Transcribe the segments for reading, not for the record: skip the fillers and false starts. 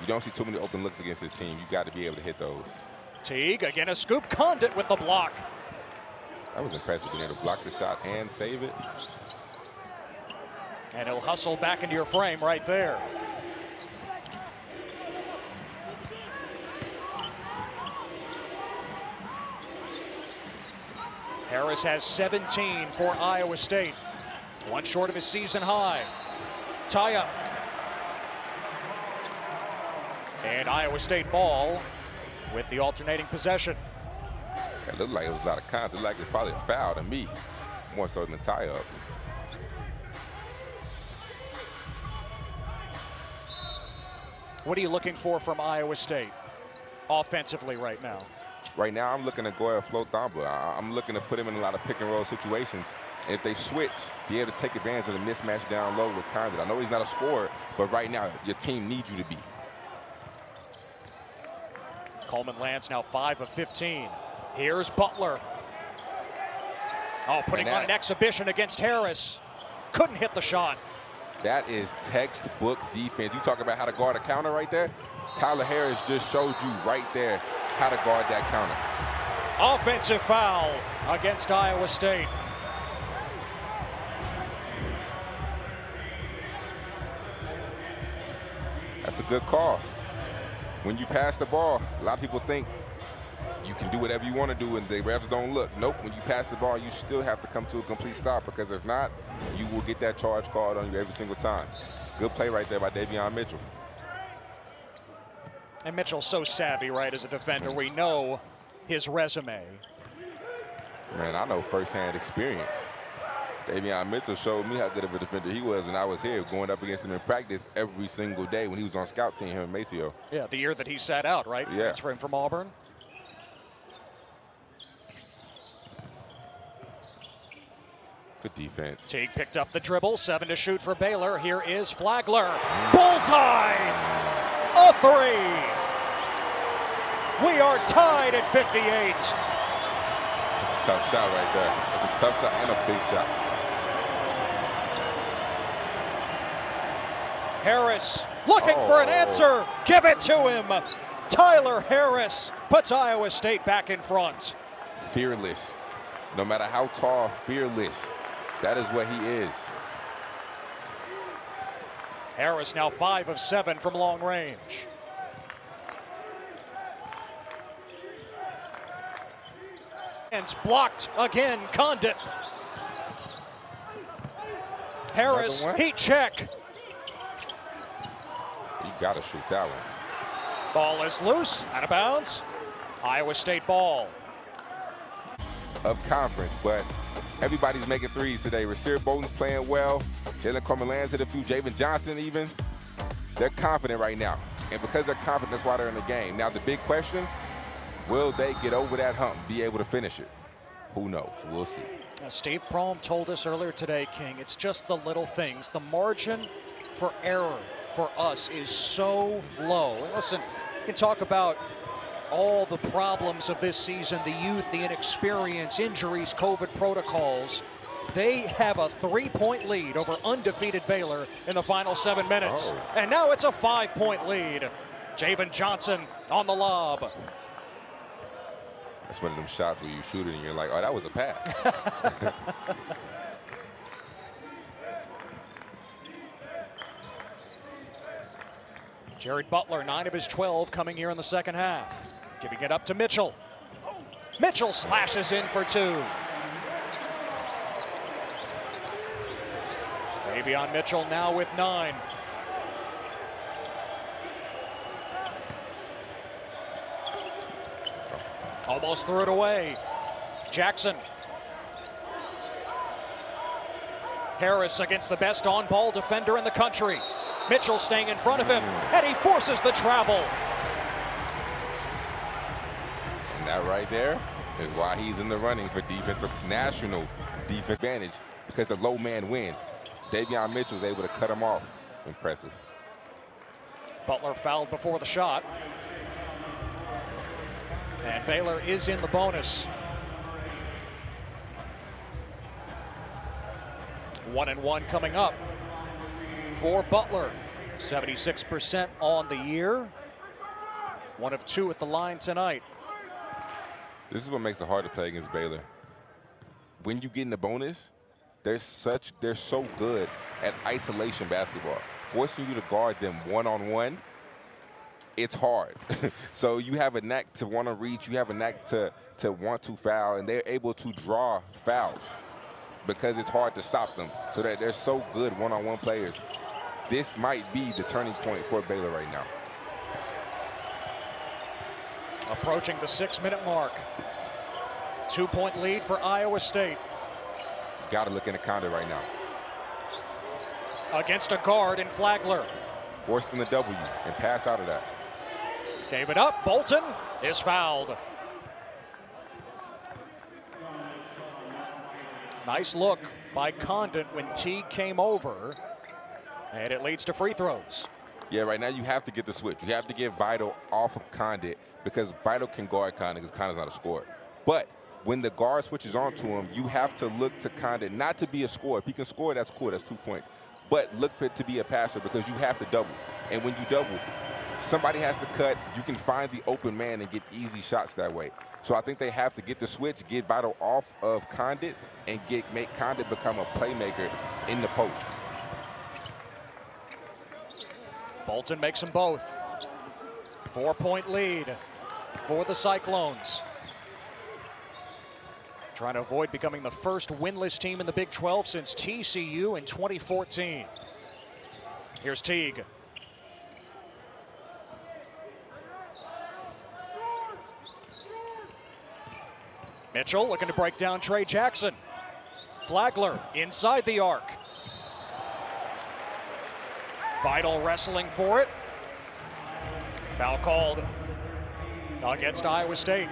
You don't see too many open looks against this team. You got to be able to hit those. Teague again, a scoop. Condit with the block. That was impressive, being able to block the shot and save it. And he'll hustle back into your frame right there. Harris has 17 for Iowa State. One short of his season high. Tie up. And Iowa State ball with the alternating possession. It looked like it was a lot of contact. It looked like it's probably a foul to me, more so than a tie up. What are you looking for from Iowa State offensively right now? Right now, I'm looking to go ahead and float Thamba. I'm looking to put him in a lot of pick and roll situations. And if they switch, be able to take advantage of the mismatch down low with Condit. I know he's not a scorer, but right now, your team needs you to be. Coleman lands now 5 of 15. Here's Butler. Oh, putting on an exhibition against Harris. Couldn't hit the shot. That is textbook defense. You talk about how to guard a counter right there. Tyler Harris just showed you right there how to guard that counter. Offensive foul against Iowa State. That's a good call. When you pass the ball, a lot of people think you can do whatever you want to do and the refs don't look. Nope, when you pass the ball, you still have to come to a complete stop, because if not, you will get that charge called on you every single time. Good play right there by Davion Mitchell. And Mitchell's so savvy, right, as a defender. We know his resume. Man, I know firsthand experience. Davion Mitchell showed me how good of a defender he was when I was here, going up against him in practice every single day when he was on scout team here in Maceo. Yeah, the year that he sat out, right? Yeah. Transferring from Auburn. Good defense. Teague picked up the dribble, 7 to shoot for Baylor. Here is Flagler. Bullseye! A 3! We are tied at 58. That's a tough shot right there. That's a tough shot and a big shot. Harris looking for an answer. Give it to him. Tyler Harris puts Iowa State back in front. Fearless. No matter how tall, fearless. That is what he is. Harris now 5 of 7 from long range. And blocked again, Condit. Harris, heat check. You gotta shoot that one. Ball is loose, out of bounds. Iowa State ball. Of conference, but everybody's making threes today. Rasir Bolton's playing well. Jalen Coleman lands hit a few. Javen Johnson even. They're confident right now. And because they're confident, that's why they're in the game. Now the big question, will they get over that hump, be able to finish it? Who knows? We'll see. Now, Steve Prohm told us earlier today, King, it's just the little things. The margin for error for us is so low. And listen, you can talk about all the problems of this season, the youth, the inexperience, injuries, COVID protocols. They have a 3-point lead over undefeated Baylor in the final 7 minutes. And now it's a 5-point lead. Javen Johnson on the lob. That's one of them shots where you shoot it and you're like, oh, that was a pass. Jared Butler, 9 of his 12 coming here in the second half. Giving it up to Mitchell. Mitchell slashes in for 2. Davion Mitchell now with 9. Almost threw it away. Jackson. Harris against the best on-ball defender in the country. Mitchell staying in front of him, and he forces the travel. And that right there is why he's in the running for defensive national defense advantage, because the low man wins. Davion Mitchell's able to cut him off. Impressive. Butler fouled before the shot. And Baylor is in the bonus. 1-1 coming up for Butler. 76% on the year. 1 of 2 at the line tonight. This is what makes it hard to play against Baylor. When you get in the bonus, they're so good at isolation basketball. Forcing you to guard them one-on-one, it's hard. So you have a knack to want to reach, you have a knack to want to foul, and they're able to draw fouls because it's hard to stop them. So that they're so good one-on-one players. This might be the turning point for Baylor right now. Approaching the 6-minute mark. 2-point lead for Iowa State. Got to look in the counter right now. Against a guard in Flagler. Forced in the W and pass out of that. Gave it up. Bolton is fouled. Nice look by Condon when Teague came over. And it leads to free throws. Yeah, right now you have to get the switch. You have to get Vital off of Condit because Vital can guard Condit because Condit's not a scorer. But when the guard switches on to him, you have to look to Condit not to be a scorer. If he can score, that's cool. That's 2 points. But look for it to be a passer because you have to double. And when you double, somebody has to cut. You can find the open man and get easy shots that way. So I think they have to get the switch, get Vital off of Condit, and make Condit become a playmaker in the post. Bolton makes them both. 4-point lead for the Cyclones. Trying to avoid becoming the first winless team in the Big 12 since TCU in 2014. Here's Teague. Mitchell looking to break down Trey Jackson. Flagler inside the arc. Vital wrestling for it. Foul called against Iowa State.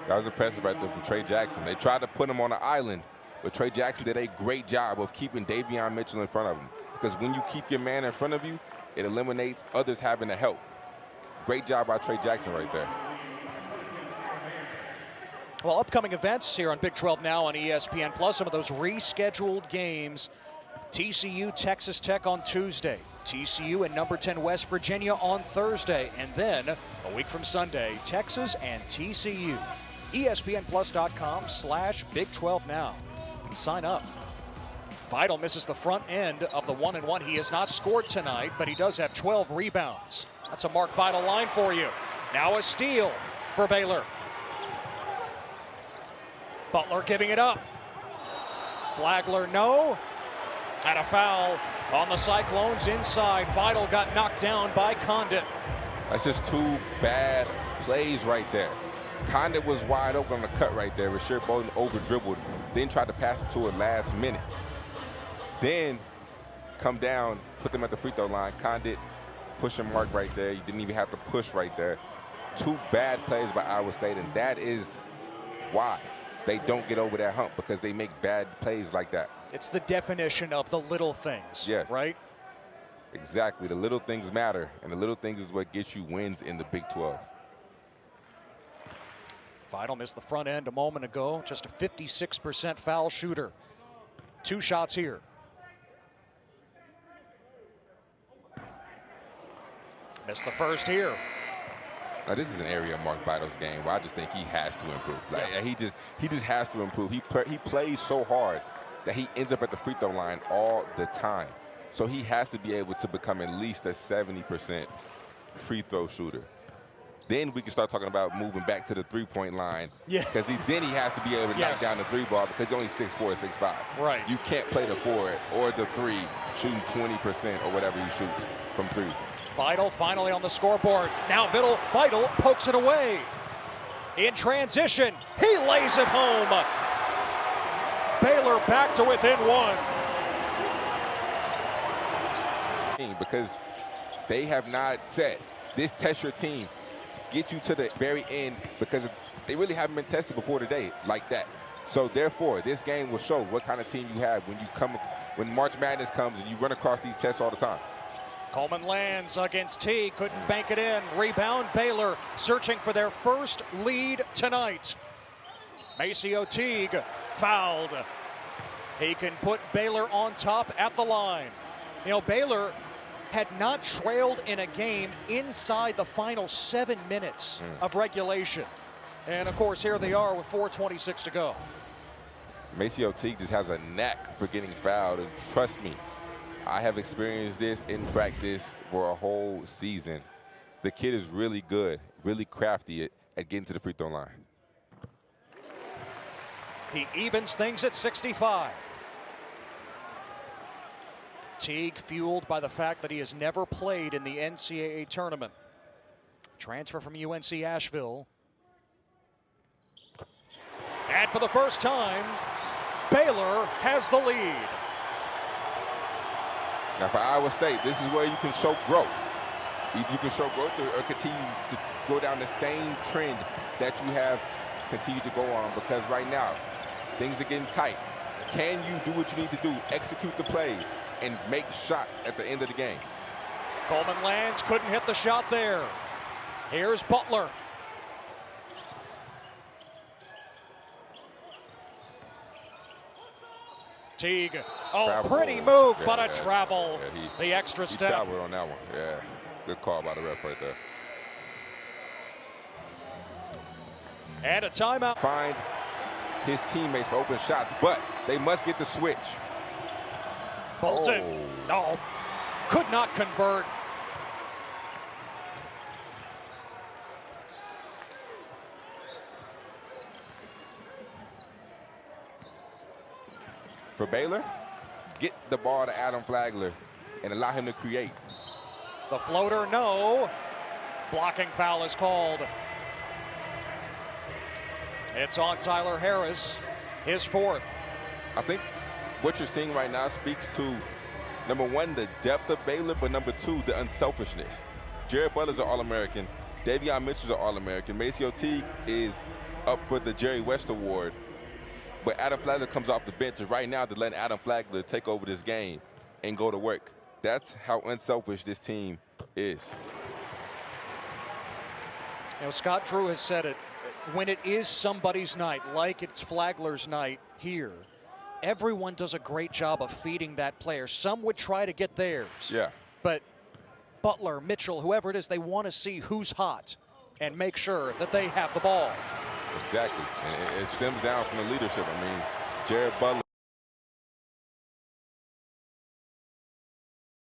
That was impressive right there from Trey Jackson. They tried to put him on an island, but Trey Jackson did a great job of keeping Davion Mitchell in front of him. Because when you keep your man in front of you, it eliminates others having to help. Great job by Trey Jackson right there. Well, upcoming events here on Big 12 Now on ESPN+. Some of those rescheduled games. TCU, Texas Tech on Tuesday. TCU and number 10 West Virginia on Thursday. And then, a week from Sunday, Texas and TCU. ESPNplus.com/Big 12 Now. Sign up. Vital misses the front end of the 1-and-1. He has not scored tonight, but he does have 12 rebounds. That's a Mark Vital line for you. Now a steal for Baylor. Butler giving it up. Flagler, no. And a foul on the Cyclones inside. Vital got knocked down by Condit. That's just 2 bad plays right there. Condit was wide open on the cut right there. Rasheed Bolton over-dribbled, then tried to pass it to it last minute. Then come down, put them at the free throw line. Condit pushing Mark right there. You didn't even have to push right there. 2 bad plays by Iowa State, and that is why they don't get over that hump, because they make bad plays like that. It's the definition of the little things, yes, right? Exactly. The little things matter, and the little things is what gets you wins in the Big 12. Vital missed the front end a moment ago. Just a 56% foul shooter. 2 shots here. Missed the first here. Now, this is an area of Mark Vital's game where I just think he has to improve. Like, yeah. he just has to improve. He plays so hard that he ends up at the free throw line all the time. So he has to be able to become at least a 70% free throw shooter. Then we can start talking about moving back to the three-point line. Yeah. Because then he has to be able to knock down the 3 ball, because he's only 6'4", 6'5". Right. You can't play the 4 or the 3 shooting 20% or whatever he shoots from 3. Vital finally on the scoreboard. Now Vital pokes it away. In transition, he lays it home. Baylor back to within 1. Because they have not said, this test your team, get you to the very end, because they really haven't been tested before today like that. So therefore, this game will show what kind of team you have when March Madness comes and you run across these tests all the time. Coleman lands against Teague, couldn't bank it in. Rebound, Baylor searching for their first lead tonight. Maceo Teague fouled. He can put Baylor on top at the line. You know, Baylor had not trailed in a game inside the final 7 minutes of regulation. And, of course, here they are with 4:26 to go. Maceo Teague just has a knack for getting fouled, and trust me, I have experienced this in practice for a whole season. The kid is really good, really crafty at getting to the free throw line. He evens things at 65. Teague fueled by the fact that he has never played in the NCAA tournament. Transfer from UNC Asheville. And for the first time, Baylor has the lead. Now for Iowa State, this is where you can show growth. You can show growth or continue to go down the same trend that you have continued to go on, because right now, things are getting tight. Can you do what you need to do, execute the plays, and make shots at the end of the game? Coleman lands, couldn't hit the shot there. Here's Butler. Teague, pretty move, but a travel. The extra step. He traveled on that one, Good call by the ref right there. And a timeout. Find his teammates for open shots, but they must get the switch. Bolton, no, could not convert. For Baylor, get the ball to Adam Flagler and allow him to create. The floater, no. Blocking foul is called. It's on Tyler Harris, his fourth. I think what you're seeing right now speaks to, number one, the depth of Baylor, but number two, the unselfishness. Jared Butler's an All-American. Davion Mitchell's an All-American. Maceo Teague is up for the Jerry West Award. But Adam Flagler comes off the bench, and right now they're letting Adam Flagler take over this game and go to work. That's how unselfish this team is. You know, Scott Drew has said it. When it is somebody's night, like it's Flagler's night here, everyone does a great job of feeding that player. Some would try to get theirs. Yeah. But Butler, Mitchell, whoever it is, they want to see who's hot and make sure that they have the ball. Exactly. And it stems down from the leadership. I mean, Jared Butler.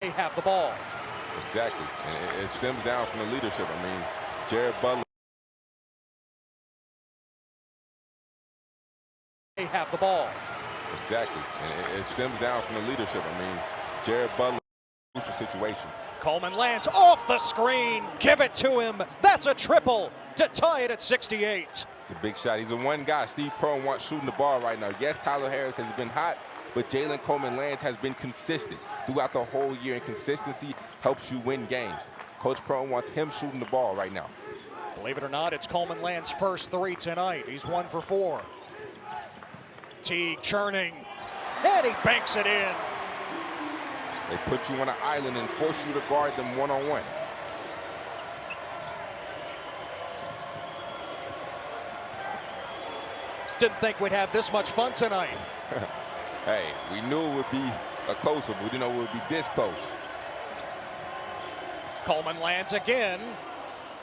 They have the ball. Exactly. And it stems down from the leadership. I mean, Jared Butler. They have the ball. Exactly. And it stems down from the leadership. I mean, Jared Butler, crucial situations. Coleman lands off the screen. Give it to him. That's a triple to tie it at 68. It's a big shot. He's the one guy Steve Prohm wants shooting the ball right now. Yes, Tyler Harris has been hot, but Jalen Coleman Lands has been consistent throughout the whole year, and consistency helps you win games. Coach Prohm wants him shooting the ball right now. Believe it or not, it's Coleman Land's first three tonight. He's 1 for 4. Teague churning, and he banks it in. They put you on an island and force you to guard them one-on-one. Didn't think we'd have this much fun tonight. Hey, we knew it would be a closer, but we didn't know it would be this close. Coleman lands again,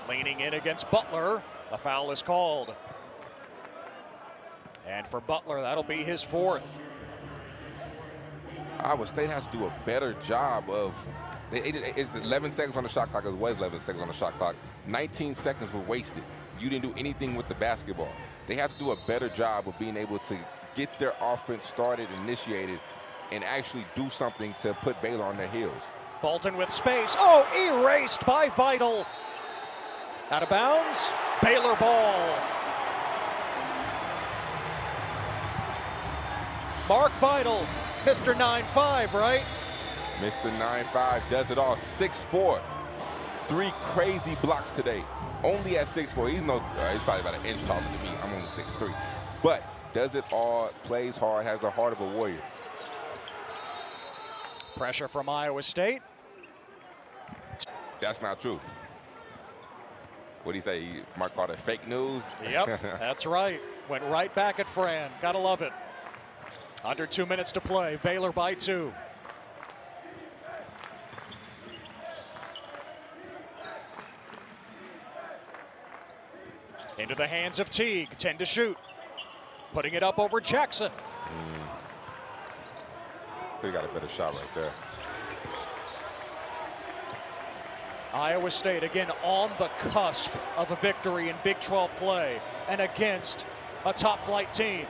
leaning in against Butler. The foul is called. And for Butler, that'll be his fourth. Iowa State has to do a better job of, it's 11 seconds on the shot clock. It was 11 seconds on the shot clock. 19 seconds were wasted. You didn't do anything with the basketball. They have to do a better job of being able to get their offense started, initiated, and actually do something to put Baylor on their heels. Bolton with space. Oh, erased by Vital. Out of bounds. Baylor ball. Mark Vital, Mr. 9'5", right? Mr. 9'5", does it all. 6'4". 3 crazy blocks today. Only at 6'4". He's probably about an inch taller than me. I'm only 6'3". But does it all, plays hard, has the heart of a warrior. Pressure from Iowa State. That's not true. What did he say? Mark called it fake news? Yep, that's right. Went right back at Fran. Gotta love it. Under 2 minutes to play. Baylor by 2. Into the hands of Teague, 10 to shoot. Putting it up over Jackson. They got a better shot right there. Iowa State again on the cusp of a victory in Big 12 play and against a top flight team.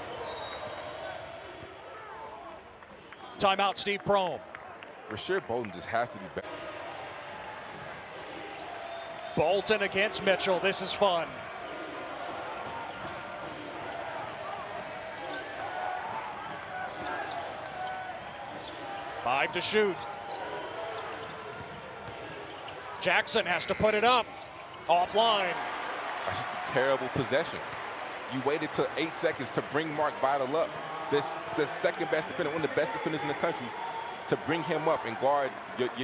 Timeout, Steve Prohm. Rasir Bolton just has to be better. Bolton against Mitchell. This is fun. Five to shoot. Jackson has to put it up. Offline. That's just a terrible possession. You waited till 8 seconds to bring Mark Vital up. The second best defender, one of the best defenders in the country, to bring him up and guard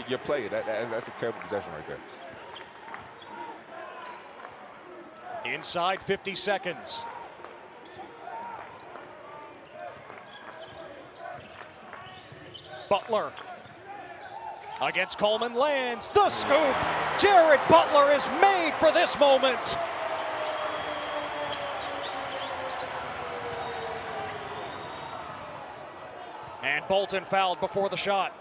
your player. That's a terrible possession right there. Inside 50 seconds. Butler against Coleman lands. The scoop. Jared Butler is made for this moment. And Bolton fouled before the shot.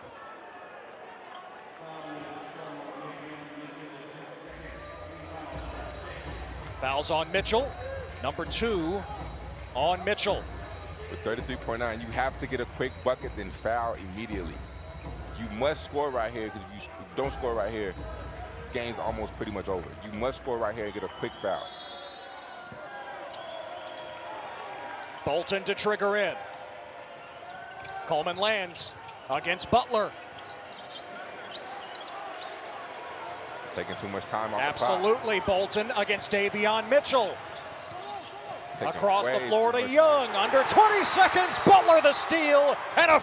Fouls on Mitchell. Number 2 on Mitchell. With 33.9, you have to get a quick bucket, then foul immediately. You must score right here, because if you don't score right here, the game's almost pretty much over. You must score right here and get a quick foul. Bolton to trigger in. Coleman lands against Butler. Taking too much time off Absolutely, Bolton against Davion Mitchell. Taking Across the floor to much Young. Under 20 seconds, Butler the steal and a